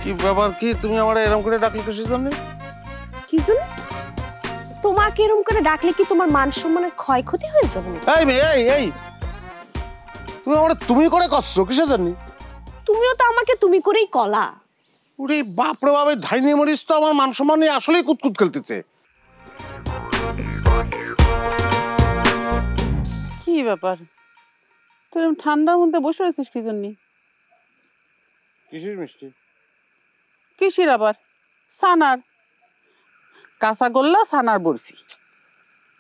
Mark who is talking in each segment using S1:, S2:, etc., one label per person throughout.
S1: কি ব্যাপার কি তুমি আমার এরকম করে ডাকলে কিসের জন্য?
S2: কি জন্য? তোমাকে এরকম করে ডাকলে কি তোমার মান সম্মানের ক্ষয়ক্ষতি হয়ে যাবে?
S1: এই মেয়ে এই তুমি আমার তুমি করে করছো কিসের জন্য?
S2: তুমিও তো আমাকে তুমি করেই কলা।
S1: ওরে বাপ রে বাপ, ধাইনি মরিস তো আমার মান সম্মান নিয়ে আসলেই কুতকুত খেলতেছে।
S3: কি ব্যাপার, তুই ঠান্ডার মধ্যে বসে রয়েছিস কি জন্য?
S1: কিসের মিষ্টি?
S3: কিসের আবার? সানার কাঁচাগোল্লা, সানার বরফি।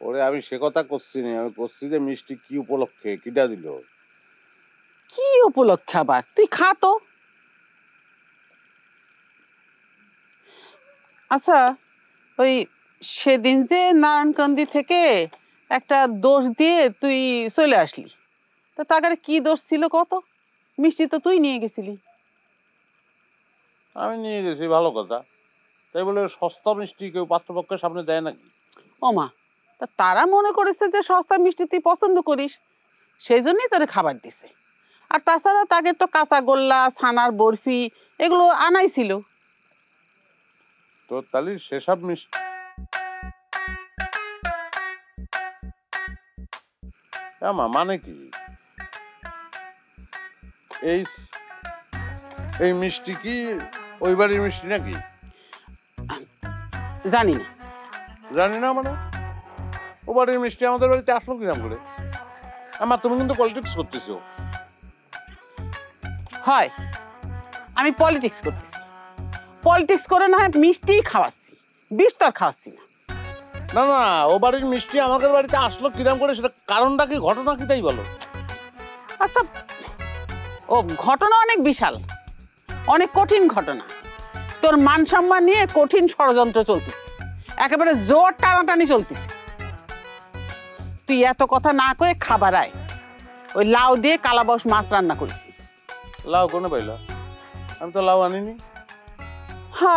S1: ওরে আমি সে কথা করছি না, আমি করছি যে মিষ্টি কি উপলক্ষে কিটা দিল।
S3: কি উপলক্ষে আবার? তুই খা তো। আচ্ছা, ওই সেদিন যে নারায়ণকান্দি থেকে একটা দোষ দিয়ে তুই চলে আসলি, তো তার কি দোষ ছিল কত? মিষ্টি তো তুই নিয়ে গেছিলি।
S1: আমি নিয়ে গেছি ভালো কথা, তাই বলে সস্তা মিষ্টি কেউ পাত্রপক্ষের সামনে দেয় নাকি?
S3: ওমা, তা তারা মনে করেছে যে সস্তা মিষ্টি তুই পছন্দ করিস, সেই জন্যই তোরে খাবার দিছে। আর তাছাড়া তাকে তো কাঁচাগোল্লা, ছানার বরফি এগুলো আনাই ছিল।
S1: তো তাহলে সেসব মিষ্টি মানে কি? এই এই মিষ্টি কি ওই বাড়ির মিষ্টি নাকি?
S3: জানি না।
S1: জানি না মানে? ও বাড়ির মিষ্টি আমাদের বাড়িতে আসলো কিরাম করে? আমার তুমি কিন্তু পলিটিক্স করতেছো।
S3: হয়, আমি পলিটিক্স করতেছি। পলিটিক্স করে না হয় মিষ্টি খাওয়াচ্ছি, বিষ তো আর খাওয়াচ্ছি না।
S1: না না, ও বাড়ির মিষ্টি আমাদের বাড়িতে আসলো কিরাম করে, সেটা কারণটা কি, ঘটনা কি তাই বলো।
S3: আচ্ছা, ও ঘটনা অনেক বিশাল, অনেক কঠিন ঘটনা। তোর মান সম্মান নিয়ে কঠিন ষড়যন্ত্র চলতেছে, একেবারে জোর টানাটানি চলতেছে। তুই এত কথা না কয়ে খাবার আয়। ওই লাউ দিয়ে কালাবাউস মাছ রান্না করেছি।
S1: লাউ কোনে পাইলা? আমি তো লাউ আনিনি।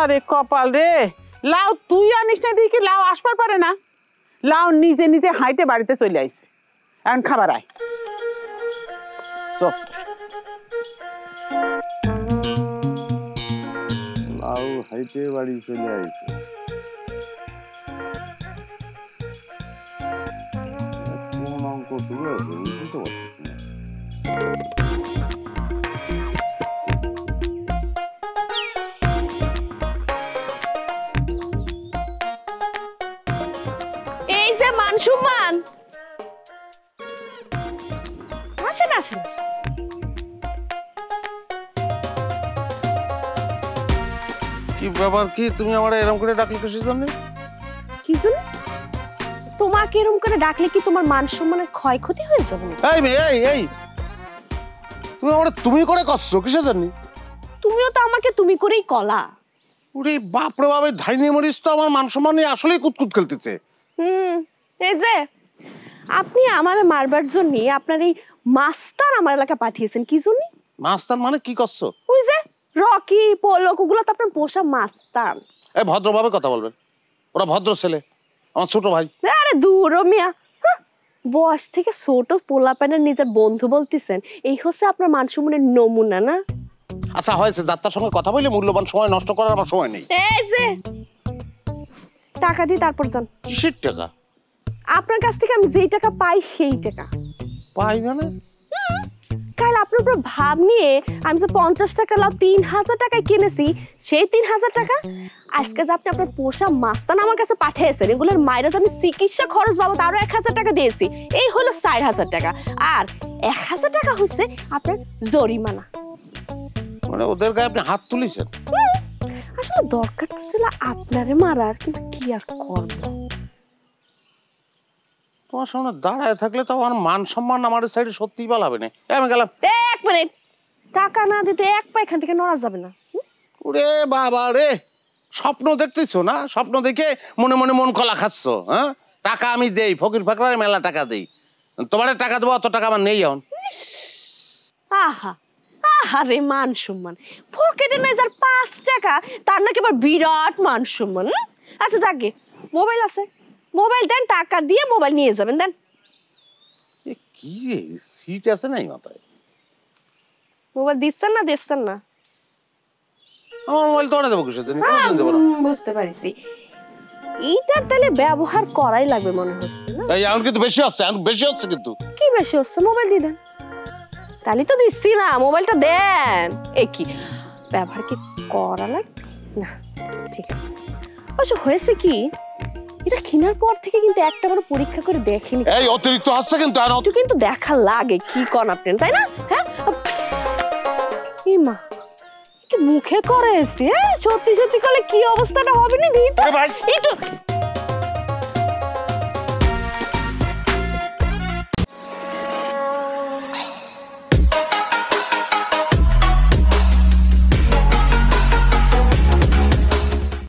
S3: আরে কপাল রে, লাউ তুই আনিস না দিয়ে কি লাউ আসবার পারে না? লাউ নিজে নিজে হাইটে বাড়িতে চলে আইছে। এখন খাবার আয়।
S1: লাউ হাইটে বাড়ি চলে আইছে। কোন অঙ্ক তুলে বুঝতে পারছি না।
S2: এই যে মান সম্মান, আসেন আসেন।
S1: কি ব্যাপার কি তুমি আমার এরকম করে ডাকলে কিসের জন্য?
S2: কি জন্য? তোমাকে এরকম করে ডাকলে কি তোমার মান সম্মানের ক্ষয়ক্ষতি হয়ে যাবে?
S1: এই মেয়ে এই তুমি আমার তুমি করে করছো কিসের জন্য?
S2: তুমিও তো আমাকে তুমি করেই কলা।
S1: ওরে বাপ রে বাপ, ধাইনি মরিস তো আমার মান সম্মান নিয়ে আসলেই কুতকুত খেলতেছে।
S2: এই যে আপনি আমারে মারবার জন্য আপনার এই মাস্টার আমার এলাকা পাঠিয়েছেন কি জন্য?
S1: মাস্টার মানে কি করছো?
S2: ওই যে রকি পলক, ওগুলো তো আপনার পোষা মাস্টার।
S1: এই ভদ্রভাবে কথা বলবেন, ওরা ভদ্র ছেলে, আমার ছোট ভাই।
S2: আরে দূর মিয়া, বয়স থেকে ছোট পোলাপানের নিজের বন্ধু বলতেছেন, এই হচ্ছে আপনার মান সম্মানের নমুনা না?
S1: আচ্ছা হয়েছে, যাত্রার সঙ্গে কথা বলে মূল্যবান সময় নষ্ট করার আমার সময় নেই।
S2: এই যে টাকা দিয়ে তারপর যান।
S1: কিসের টাকা?
S2: আপনার কাছ থেকে আমি যেই টাকা পাই সেই টাকা।
S1: পাই মানে?
S2: কাল আপনার উপর ভাব নিয়ে আমি যে 50 টাকা লাভ 3000 টাকায় কিনেছি, সেই 3000 টাকা আজকে যে আপনি আপনার পোষা মাস্তান আমার কাছে পাঠিয়েছেন, এগুলোর মায়েরা যে আমি চিকিৎসা খরচ বাবদ আরো 1000 টাকা দিয়েছি, এই হলো 4000 টাকা। আর 1000 টাকা হচ্ছে আপনার জরিমানা।
S1: মানে ওদের গায়ে আপনি হাত তুলেছেন?
S2: আসলে দরকার তো ছিল আপনারে মারার, কিন্তু কি আর করবো।
S1: তোমার সামনে দাঁড়ায় থাকলে তো আমার মান সম্মান আমার সাইডে সত্যিই পালাবে না। আমি গেলাম।
S2: 1 মিনিট, টাকা না দিতে এক পা এখান থেকে নড়া যাবে না।
S1: ওরে বাবা রে, স্বপ্ন দেখতেছো না? স্বপ্ন দেখে মনে মনে মন কলা খাচ্ছ? হ্যাঁ, টাকা আমি দেই, ফকির ফাকরারে মেলা টাকা দেই, তোমার টাকা দেবো অত টাকা আমার নেই এখন।
S2: আহা আহারে মান সম্মান, পকেটে নাই যার 5 টাকা তার নাকি আবার বিরাট মান সম্মান। আচ্ছা যাকে মোবাইল আছে, মোবাইল দেন, টাকা দিয়ে মোবাইল নিয়ে যাবেন, দেন।
S1: কি রে, সিট আছে নাই মাথায়?
S2: মোবাইল দিচ্ছেন না? দিচ্ছেন না?
S1: আমার মোবাইল তোড়া দেবো কিসের জন্য কোনো দিন দেবো না।
S2: বুঝতে পারছি, এইটার তাহলে ব্যবহার করাই লাগবে মনে হচ্ছে না?
S1: এই এখন কিন্তু বেশি হচ্ছে, এখন বেশি হচ্ছে কিন্তু।
S2: কি বেশি হচ্ছে? মোবাইল দিয়ে দেন। তাহলে তো দিচ্ছি না, মোবাইলটা দেন। এ কি ব্যবহার কি করা লাগবে না? ঠিক আছে। অবশ্য হয়েছে কি, এটা কেনার পর থেকে কিন্তু একটা বড় পরীক্ষা করে দেখিনি।
S1: এই অতিরিক্ত হচ্ছে কিন্তু আর
S2: একটু কিন্তু দেখা লাগে কি কোন আপনি, তাই না? হ্যাঁ এই মা কি মুখে করে এসছি, হ্যাঁ সত্যি সত্যি করলে কি অবস্থাটা হবে না দিই তো
S1: ভাই
S2: একটু